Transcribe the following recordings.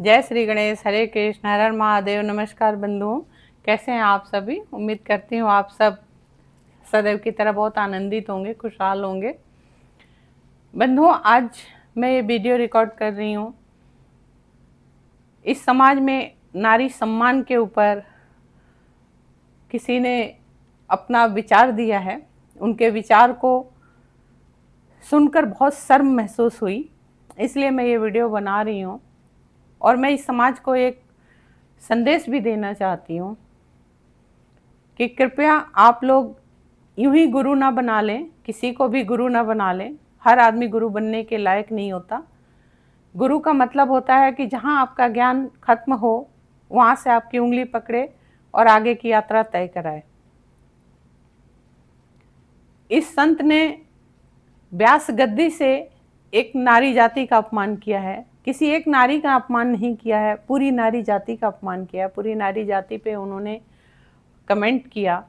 जय श्री गणेश, हरे कृष्ण, हर हर महादेव। नमस्कार बंधुओं, कैसे हैं आप सभी। उम्मीद करती हूँ आप सब सदैव की तरह बहुत आनंदित होंगे, खुशहाल होंगे। बंधुओं, आज मैं ये वीडियो रिकॉर्ड कर रही हूँ इस समाज में नारी सम्मान के ऊपर किसी ने अपना विचार दिया है। उनके विचार को सुनकर बहुत शर्म महसूस हुई, इसलिए मैं ये वीडियो बना रही हूँ। और मैं इस समाज को एक संदेश भी देना चाहती हूँ कि कृपया आप लोग यूं ही गुरु ना बना लें, किसी को भी गुरु ना बना लें। हर आदमी गुरु बनने के लायक नहीं होता। गुरु का मतलब होता है कि जहाँ आपका ज्ञान खत्म हो वहाँ से आपकी उंगली पकड़े और आगे की यात्रा तय कराए। इस संत ने व्यास गद्दी से एक नारी जाति का अपमान किया है। किसी एक नारी का अपमान नहीं किया है, पूरी नारी जाति का अपमान किया है। पूरी नारी जाति पे उन्होंने कमेंट किया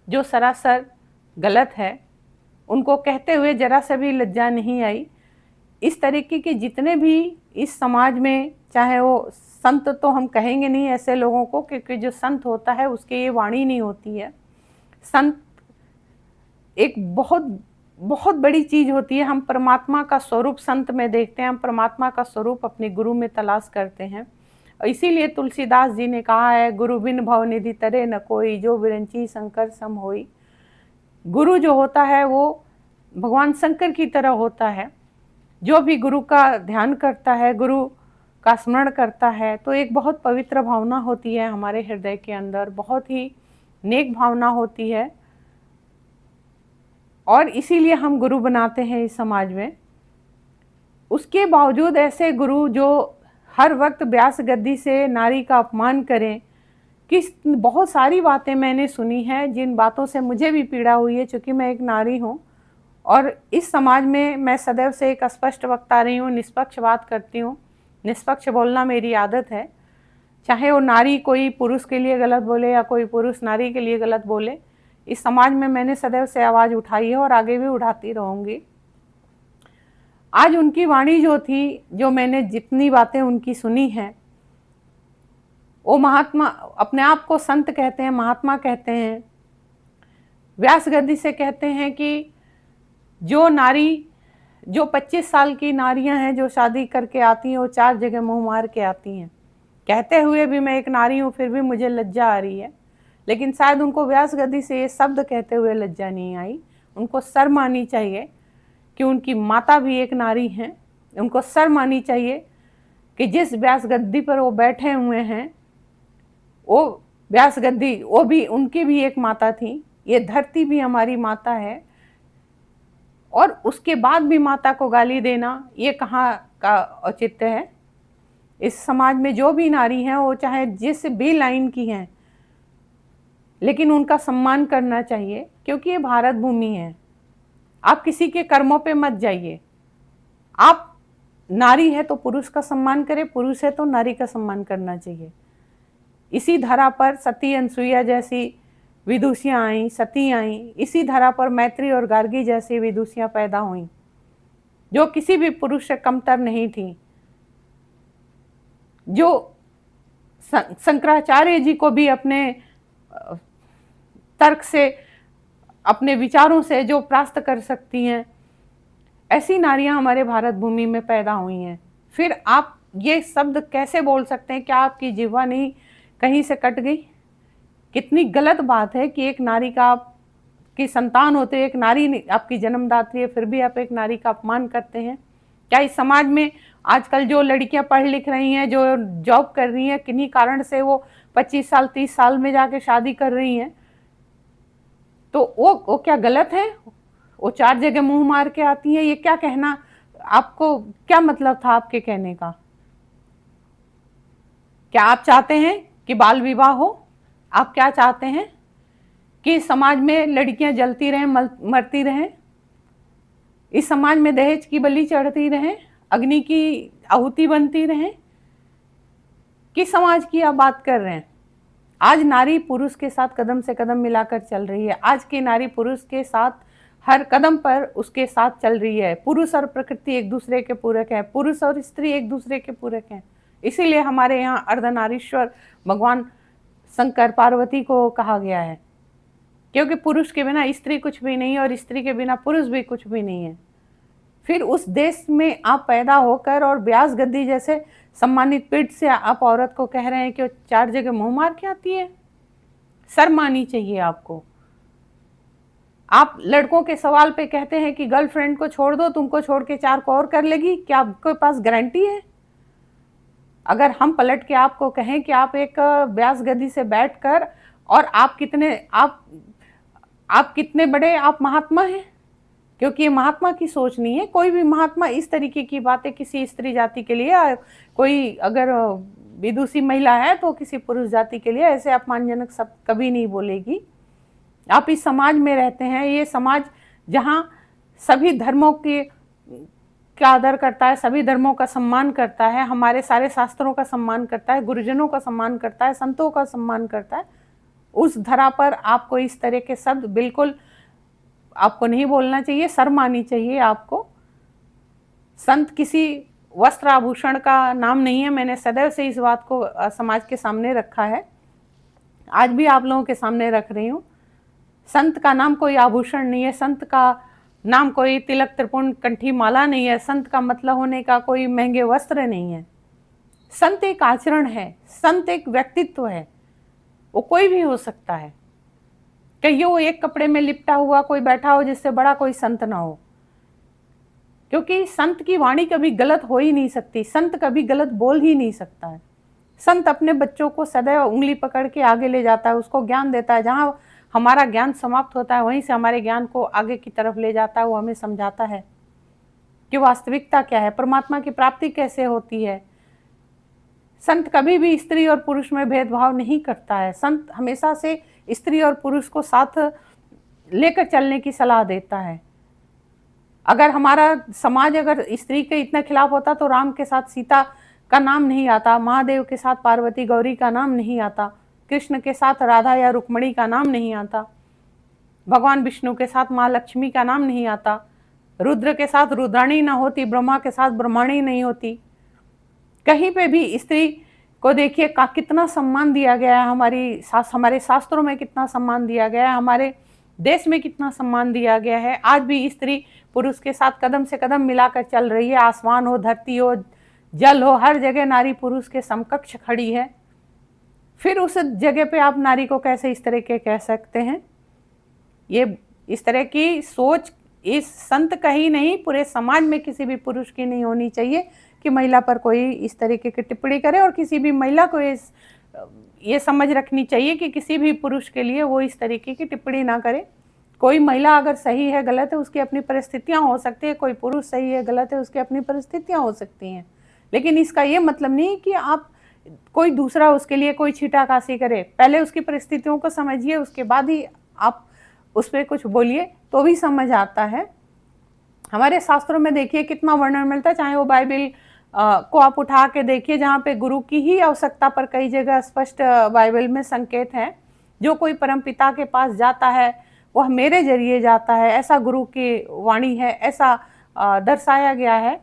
जो सरासर गलत है। उनको कहते हुए जरा सा भी लज्जा नहीं आई। इस तरीके के जितने भी इस समाज में, चाहे वो संत तो हम कहेंगे नहीं ऐसे लोगों को, क्योंकि जो संत होता है उसकी ये वाणी नहीं होती है। संत एक बहुत बहुत बड़ी चीज होती है। हम परमात्मा का स्वरूप संत में देखते हैं, हम परमात्मा का स्वरूप अपने गुरु में तलाश करते हैं। और इसीलिए तुलसीदास जी ने कहा है, गुरु बिन भव निधि तरे न कोई, जो विरंची शंकर सम होई। गुरु जो होता है वो भगवान शंकर की तरह होता है। जो भी गुरु का ध्यान करता है, गुरु का स्मरण करता है, तो एक बहुत पवित्र भावना होती है हमारे हृदय के अंदर, बहुत ही नेक भावना होती है। और इसीलिए हम गुरु बनाते हैं इस समाज में। उसके बावजूद ऐसे गुरु जो हर वक्त व्यास गद्दी से नारी का अपमान करें, कि बहुत सारी बातें मैंने सुनी हैं जिन बातों से मुझे भी पीड़ा हुई है, चूँकि मैं एक नारी हूँ। और इस समाज में मैं सदैव से एक स्पष्ट वक्ता रही हूँ, निष्पक्ष बात करती हूँ। निष्पक्ष बोलना मेरी आदत है, चाहे वो नारी कोई पुरुष के लिए गलत बोले या कोई पुरुष नारी के लिए गलत बोले। इस समाज में मैंने सदैव से आवाज़ उठाई है और आगे भी उठाती रहूँगी। आज उनकी वाणी जो थी, जो मैंने जितनी बातें उनकी सुनी हैं, वो महात्मा, अपने आप को संत कहते हैं, महात्मा कहते हैं, व्यास गद्दी से कहते हैं कि जो नारी, जो 25 साल की नारियां हैं जो शादी करके आती हैं, वो 4 जगह मुंह मार के आती हैं। कहते हुए भी मैं एक नारी हूँ, फिर भी मुझे लज्जा आ रही है। लेकिन शायद उनको व्यास गद्दी से ये शब्द कहते हुए लज्जा नहीं आई। उनको शर्म आनी चाहिए कि उनकी माता भी एक नारी हैं। उनको शर्म आनी चाहिए कि जिस व्यास गद्दी पर वो बैठे हुए हैं, वो व्यास गद्दी, वो भी, उनकी भी एक माता थी। ये धरती भी हमारी माता है, और उसके बाद भी माता को गाली देना, ये कहाँ का औचित्य है। इस समाज में जो भी नारी हैं, वो चाहे जिस भी लाइन की हैं, लेकिन उनका सम्मान करना चाहिए, क्योंकि ये भारत भूमि है। आप किसी के कर्मों पे मत जाइए। आप नारी है तो पुरुष का सम्मान करें, पुरुष है तो नारी का सम्मान करना चाहिए। इसी धरा पर सती अनसुईया जैसी विदुषियाँ आईं, सती आईं। इसी धरा पर मैत्री और गार्गी जैसी विदुषियाँ पैदा हुईं, जो किसी भी पुरुष से कमतर नहीं थी। जो शंकराचार्य जी को भी अपने तर्क से, अपने विचारों से जो परास्त कर सकती हैं, ऐसी नारियां हमारे भारत भूमि में पैदा हुई हैं। फिर आप ये शब्द कैसे बोल सकते हैं? क्या आपकी जिह्वा नहीं कहीं से कट गई? कितनी गलत बात है कि एक नारी का, आपकी संतान होते, एक नारी आपकी जन्मदात्री है, फिर भी आप एक नारी का अपमान करते हैं। क्या इस समाज में आजकल जो लड़कियां पढ़ लिख रही हैं, जो जॉब कर रही हैं, किन्हीं कारण से वो 25 साल 30 साल में जाके शादी कर रही हैं, तो वो क्या गलत है? वो 4 जगह मुंह मार के आती हैं। ये क्या कहना, आपको क्या मतलब था आपके कहने का? क्या आप चाहते हैं कि बाल विवाह हो? आप क्या चाहते हैं कि समाज में लड़कियां जलती रहें, मरती रहें? इस समाज में दहेज की बलि चढ़ती रहें, अग्नि की आहुति बनती रहें? किस समाज की आप बात कर रहे हैं? आज नारी पुरुष के साथ कदम से कदम मिलाकर चल रही है। आज की नारी पुरुष के साथ हर कदम पर उसके साथ चल रही है। पुरुष और प्रकृति एक दूसरे के पूरक हैं, पुरुष और स्त्री एक दूसरे के पूरक हैं। इसीलिए हमारे यहाँ अर्धनारीश्वर भगवान शंकर पार्वती को कहा गया है, क्योंकि पुरुष के बिना स्त्री कुछ भी नहीं है और स्त्री के बिना पुरुष भी कुछ भी नहीं है। फिर उस देश में आप पैदा होकर और व्यास गद्दी जैसे सम्मानित पीठ से आप औरत को कह रहे हैं कि वो 4 जगह मुंह मार के आती है। शर्म आनी चाहिए आपको। आप लड़कों के सवाल पे कहते हैं कि गर्लफ्रेंड को छोड़ दो, तुमको छोड़ के 4 को और कर लेगी, क्या आपके पास गारंटी है? अगर हम पलट के आपको कहें कि आप एक व्यास गद्दी से बैठकर और आप कितने बड़े आप महात्मा हैं, क्योंकि ये महात्मा की सोच नहीं है। कोई भी महात्मा इस तरीके की बातें किसी स्त्री जाति के लिए, कोई अगर विदुषी महिला है तो किसी पुरुष जाति के लिए ऐसे अपमानजनक शब्द कभी नहीं बोलेगी। आप इस समाज में रहते हैं, ये समाज जहाँ सभी धर्मों का आदर करता है, सभी धर्मों का सम्मान करता है, हमारे सारे शास्त्रों का सम्मान करता है, गुरुजनों का सम्मान करता है, संतों का सम्मान करता है, उस धरा पर आपको इस तरह के शब्द बिल्कुल आपको नहीं बोलना चाहिए। शर्म आनी चाहिए आपको। संत किसी वस्त्र आभूषण का नाम नहीं है। मैंने सदैव से इस बात को समाज के सामने रखा है, आज भी आप लोगों के सामने रख रही हूँ। संत का नाम कोई आभूषण नहीं है, संत का नाम कोई तिलक त्रिपुंड कंठी माला नहीं है, संत का मतलब होने का कोई महंगे वस्त्र नहीं है। संत एक आचरण है, संत एक व्यक्तित्व है, वो कोई भी हो सकता है। कहिए वो एक कपड़े में लिपटा हुआ कोई बैठा हो जिससे बड़ा कोई संत ना हो, क्योंकि संत की वाणी कभी गलत हो ही नहीं सकती, संत कभी गलत बोल ही नहीं सकता है। संत अपने बच्चों को सदैव उंगली पकड़ के आगे ले जाता है, उसको ज्ञान देता है। जहाँ हमारा ज्ञान समाप्त होता है वहीं से हमारे ज्ञान को आगे की तरफ ले जाता है। वो हमें समझाता है कि वास्तविकता क्या है, परमात्मा की प्राप्ति कैसे होती है। संत कभी भी स्त्री और पुरुष में भेदभाव नहीं करता है। संत हमेशा से स्त्री और पुरुष को साथ लेकर चलने की सलाह देता है। अगर हमारा समाज अगर स्त्री के इतना खिलाफ होता तो राम के साथ सीता का नाम नहीं आता, महादेव के साथ पार्वती गौरी का नाम नहीं आता, कृष्ण के साथ राधा या रुक्मणी का नाम नहीं आता, भगवान विष्णु के साथ माँ लक्ष्मी का नाम नहीं आता, रुद्र के साथ रुद्राणी ना होती, ब्रह्मा के साथ ब्रह्माणी नहीं होती। कहीं पे भी स्त्री को देखिए का कितना सम्मान दिया गया है, हमारे शास्त्रों में कितना सम्मान दिया गया है, हमारे देश में कितना सम्मान दिया गया है। आज भी स्त्री पुरुष के साथ कदम से कदम मिलाकर चल रही है। आसमान हो, धरती हो, जल हो, हर जगह नारी पुरुष के समकक्ष खड़ी है। फिर उस जगह पे आप नारी को कैसे इस तरह के कह सकते हैं? ये इस तरह की सोच इस संत का ही नहीं, पूरे समाज में किसी भी पुरुष की नहीं होनी चाहिए कि महिला पर कोई इस तरीके की टिप्पणी करे। और किसी भी महिला को ये समझ रखनी चाहिए कि किसी भी पुरुष के लिए वो इस तरीके की टिप्पणी ना करे। कोई महिला अगर सही है गलत है उसकी अपनी परिस्थितियां हो सकती है, कोई पुरुष सही है गलत है उसकी अपनी परिस्थितियां हो सकती हैं, लेकिन इसका ये मतलब नहीं कि आप कोई दूसरा उसके लिए कोई छीटाकाशी करे। पहले उसकी परिस्थितियों को समझिए, उसके बाद ही आप उस पर कुछ बोलिए तो भी समझ आता है। हमारे शास्त्रों में देखिए कितना वर्णन मिलता है, चाहे वो बाइबल को आप उठा के देखिए, जहाँ पे गुरु की ही आवश्यकता पर कई जगह स्पष्ट बाइबल में संकेत है। जो कोई परमपिता के पास जाता है वह मेरे जरिए जाता है, ऐसा गुरु की वाणी है, ऐसा दर्शाया गया है।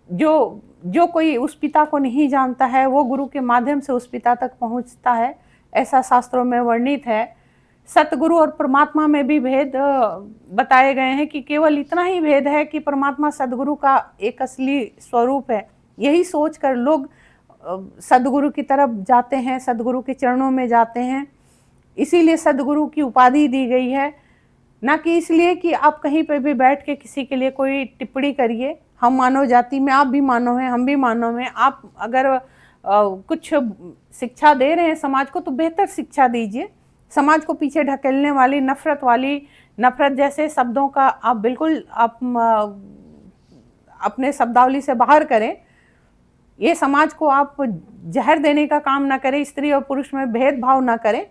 जो कोई उस पिता को नहीं जानता है वो गुरु के माध्यम से उस पिता तक पहुंचता है, ऐसा शास्त्रों में वर्णित है। सतगुरु और परमात्मा में भी भेद बताए गए हैं कि केवल इतना ही भेद है कि परमात्मा सदगुरु का एक असली स्वरूप है। यही सोचकर लोग सदगुरु की तरफ जाते हैं, सदगुरु के चरणों में जाते हैं। इसीलिए सदगुरु की उपाधि दी गई है, ना कि इसलिए कि आप कहीं पे भी बैठ के किसी के लिए कोई टिप्पणी करिए। हम मानव जाति में, आप भी मानव हैं, हम भी मानव हैं। आप अगर कुछ शिक्षा दे रहे हैं समाज को तो बेहतर शिक्षा दीजिए। समाज को पीछे ढकेलने वाली नफरत जैसे शब्दों का आप बिल्कुल अपने शब्दावली से बाहर करें। ये समाज को आप जहर देने का काम ना करें। स्त्री और पुरुष में भेदभाव ना करें।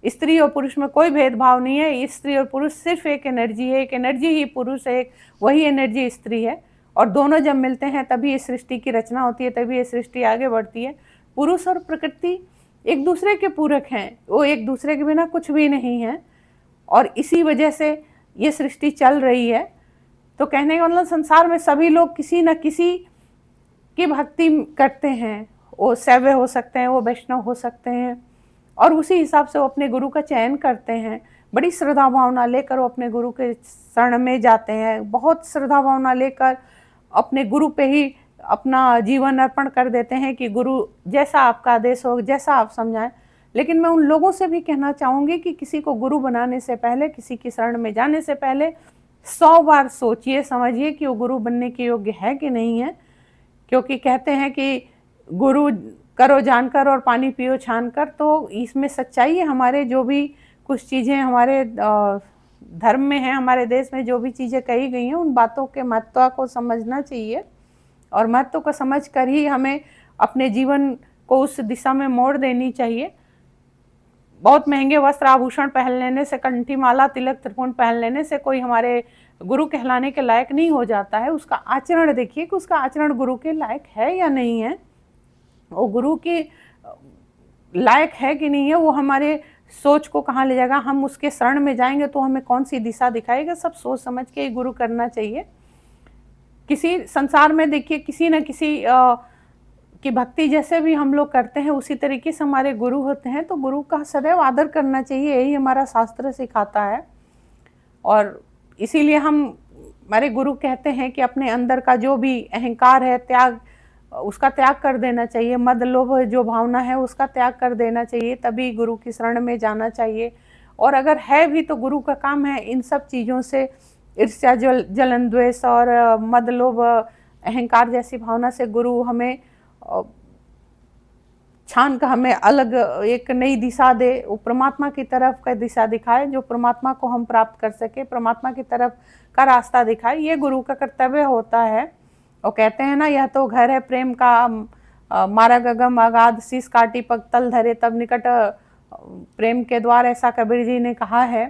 स्त्री और पुरुष में कोई भेदभाव नहीं है। स्त्री और पुरुष सिर्फ एक एनर्जी है, एक एनर्जी ही पुरुष है, वही एनर्जी स्त्री है। और दोनों जब मिलते हैं तभी इस सृष्टि की रचना होती है, तभी ये सृष्टि आगे बढ़ती है। पुरुष और प्रकृति एक दूसरे के पूरक हैं, वो एक दूसरे के बिना कुछ भी नहीं है। और इसी वजह से ये सृष्टि चल रही है। तो कहने का मतलब संसार में सभी लोग किसी न किसी की भक्ति करते हैं, वो शैव हो सकते हैं, वो वैष्णव हो सकते हैं, और उसी हिसाब से वो अपने गुरु का चयन करते हैं। बड़ी श्रद्धा भावना लेकर वो अपने गुरु के शरण में जाते हैं, बहुत श्रद्धा भावना लेकर अपने गुरु पे ही अपना जीवन अर्पण कर देते हैं कि गुरु जैसा आपका आदेश हो, जैसा आप समझाएं। लेकिन मैं उन लोगों से भी कहना चाहूँगी कि किसी को गुरु बनाने से पहले, किसी की शरण में जाने से पहले 100 बार सोचिए समझिए कि वो गुरु बनने के योग्य है कि नहीं है। क्योंकि कहते हैं कि गुरु करो जानकर और पानी पियो छानकर, तो इसमें सच्चाई है। हमारे जो भी कुछ चीज़ें हमारे धर्म में हैं, हमारे देश में जो भी चीज़ें कही गई हैं, उन बातों के महत्व को समझना चाहिए, और महत्व को समझ कर ही हमें अपने जीवन को उस दिशा में मोड़ देनी चाहिए। बहुत महंगे वस्त्र आभूषण पहन लेने से, कंठी माला तिलक त्रिपुंड पहन लेने से कोई हमारे गुरु कहलाने के लायक नहीं हो जाता है। उसका आचरण देखिए कि उसका आचरण गुरु के लायक है या नहीं है, वो गुरु के लायक है कि नहीं है, वो हमारे सोच को कहाँ ले जाएगा, हम उसके शरण में जाएंगे तो हमें कौन सी दिशा दिखाएगा, सब सोच समझ के ही गुरु करना चाहिए। किसी संसार में देखिए किसी न किसी की भक्ति जैसे भी हम लोग करते हैं, उसी तरीके से हमारे गुरु होते हैं, तो गुरु का सदैव आदर करना चाहिए, यही हमारा शास्त्र सिखाता है। और इसीलिए हमारे गुरु कहते हैं कि अपने अंदर का जो भी अहंकार है, उसका त्याग कर देना चाहिए, मद लोभ जो भावना है उसका त्याग कर देना चाहिए, तभी गुरु की शरण में जाना चाहिए। और अगर है भी तो गुरु का काम है इन सब चीज़ों से, ईर्ष्या जलन द्वेष और मद लोभ अहंकार जैसी भावना से गुरु हमें छान का हमें अलग एक नई दिशा दे, वो परमात्मा की तरफ का दिशा दिखाए, जो परमात्मा को हम प्राप्त कर सके, परमात्मा की तरफ का रास्ता दिखाए, ये गुरु का कर्तव्य होता है। और कहते हैं ना, यह तो घर है प्रेम का, मारा गगम अगाध, शीश काटी पग तल धरे तब निकट प्रेम के द्वार, ऐसा कबीर जी ने कहा है।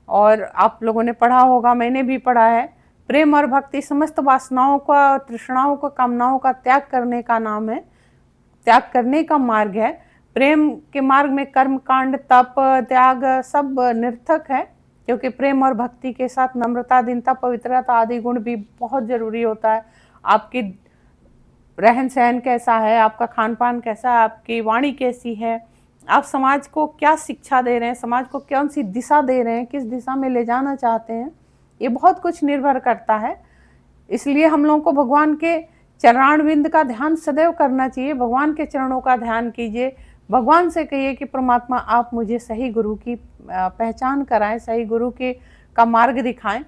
और आप लोगों ने पढ़ा होगा, मैंने भी पढ़ा है, प्रेम और भक्ति समस्त वासनाओं का, तृष्णाओं का, कामनाओं का त्याग करने का नाम है, त्याग करने का मार्ग है। प्रेम के मार्ग में कर्म कांड, तप, त्याग सब निर्थक है, क्योंकि प्रेम और भक्ति के साथ नम्रता, दीनता, पवित्रता आदि गुण भी बहुत जरूरी होता है। आपकी रहन सहन कैसा है, आपका खान पान कैसा है, आपकी वाणी कैसी है, आप समाज को क्या शिक्षा दे रहे हैं, समाज को कौन सी दिशा दे रहे हैं, किस दिशा में ले जाना चाहते हैं, ये बहुत कुछ निर्भर करता है। इसलिए हम लोगों को भगवान के चरणारविंद का ध्यान सदैव करना चाहिए, भगवान के चरणों का ध्यान कीजिए, भगवान से कहिए कि परमात्मा आप मुझे सही गुरु की पहचान कराएं, सही गुरु के का मार्ग दिखाएं।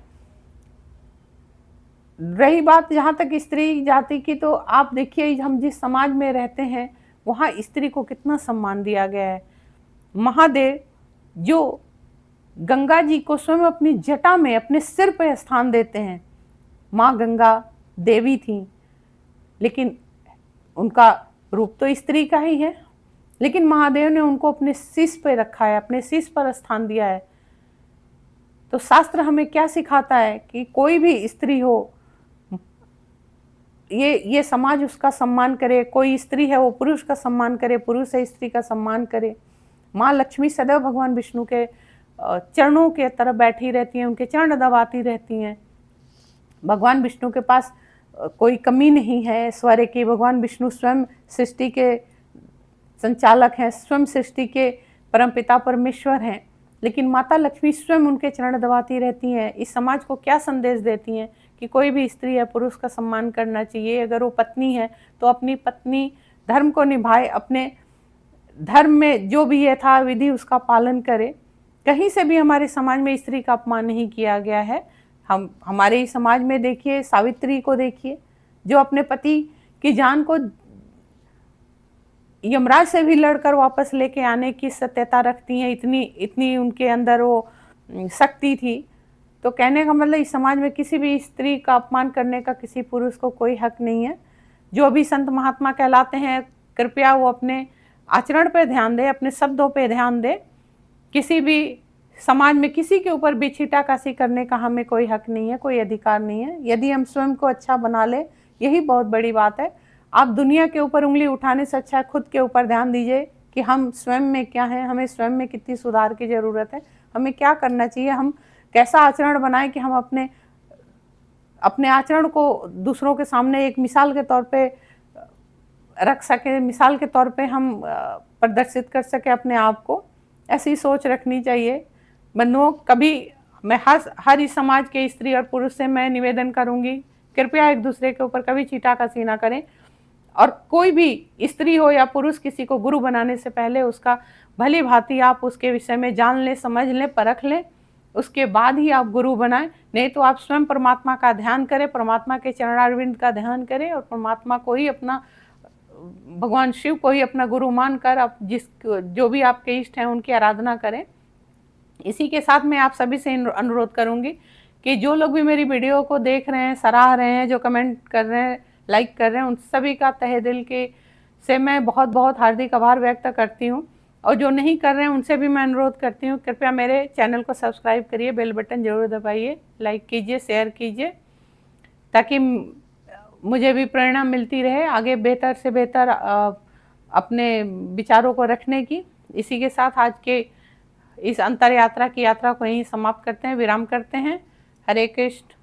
रही बात जहाँ तक स्त्री जाति की, तो आप देखिए हम जिस समाज में रहते हैं वहाँ स्त्री को कितना सम्मान दिया गया है। महादेव जो गंगा जी को स्वयं अपनी जटा में, अपने सिर पर स्थान देते हैं, माँ गंगा देवी थी, लेकिन उनका रूप तो स्त्री का ही है, लेकिन महादेव ने उनको अपने शीश पे रखा है, अपने शीश पर स्थान दिया है। तो शास्त्र हमें क्या सिखाता है कि कोई भी स्त्री हो, ये समाज उसका सम्मान करे, कोई स्त्री है वो पुरुष का सम्मान करे, पुरुष है स्त्री का सम्मान करे। माँ लक्ष्मी सदैव भगवान विष्णु के चरणों के तरफ बैठी रहती हैं, उनके चरण दबाती रहती हैं। भगवान विष्णु के पास कोई कमी नहीं है ऐश्वर्य की, भगवान विष्णु स्वयं सृष्टि के संचालक हैं, स्वयं सृष्टि के परमपिता परमेश्वर हैं, लेकिन माता लक्ष्मी स्वयं उनके चरण दबाती रहती हैं। इस समाज को क्या संदेश देती हैं कि कोई भी स्त्री है पुरुष का सम्मान करना चाहिए, अगर वो पत्नी है तो अपनी पत्नी धर्म को निभाए, अपने धर्म में जो भी यथा विधि उसका पालन करे। कहीं से भी हमारे समाज में स्त्री का अपमान नहीं किया गया है। हमारे ही समाज में देखिए, सावित्री को देखिए, जो अपने पति की जान को यमराज से भी लड़कर वापस लेके आने की सत्यता रखती हैं, इतनी उनके अंदर वो शक्ति थी। तो कहने का मतलब इस समाज में किसी भी स्त्री का अपमान करने का किसी पुरुष को कोई हक नहीं है। जो भी संत महात्मा कहलाते हैं, कृपया वो अपने आचरण पे ध्यान दे, अपने शब्दों पे ध्यान दे। किसी भी समाज में किसी के ऊपर भी छीटाकशी करने का हमें कोई हक नहीं है, कोई अधिकार नहीं है। यदि हम स्वयं को अच्छा बना ले, यही बहुत बड़ी बात है। आप दुनिया के ऊपर उंगली उठाने से अच्छा खुद के ऊपर ध्यान दीजिए कि हम स्वयं में क्या हैं, हमें स्वयं में कितनी सुधार की ज़रूरत है, हमें क्या करना चाहिए, हम कैसा आचरण बनाएं कि हम अपने आचरण को दूसरों के सामने एक मिसाल के तौर पे रख सकें, मिसाल के तौर पे हम प्रदर्शित कर सकें अपने आप को, ऐसी सोच रखनी चाहिए। बंधुओं, कभी मैं हर इस समाज के स्त्री और पुरुष से मैं निवेदन करूंगी, कृपया एक दूसरे के ऊपर कभी छींटाकशी ना करें। और कोई भी स्त्री हो या पुरुष, किसी को गुरु बनाने से पहले उसका भली भांति आप उसके विषय में जान लें, समझ लें, परख लें, उसके बाद ही आप गुरु बनाएं। नहीं तो आप स्वयं परमात्मा का ध्यान करें, परमात्मा के चरणारविंद का ध्यान करें और परमात्मा को ही अपना, भगवान शिव को ही अपना गुरु मानकर आप जो भी आपके इष्ट हैं उनकी आराधना करें। इसी के साथ मैं आप सभी से अनुरोध करूंगी कि जो लोग भी मेरी वीडियो को देख रहे हैं, सराह रहे हैं, जो कमेंट कर रहे हैं, लाइक कर रहे हैं, उन सभी का तहे दिल के से मैं बहुत बहुत हार्दिक आभार व्यक्त करती हूँ। और जो नहीं कर रहे हैं उनसे भी मैं अनुरोध करती हूँ, कृपया मेरे चैनल को सब्सक्राइब करिए, बेल बटन जरूर दबाइए, लाइक कीजिए, शेयर कीजिए, ताकि मुझे भी प्रेरणा मिलती रहे आगे बेहतर से बेहतर अपने विचारों को रखने की। इसी के साथ आज के इस अंतर यात्रा की यात्रा को यहीं समाप्त करते हैं, विराम करते हैं। हरे कृष्ण।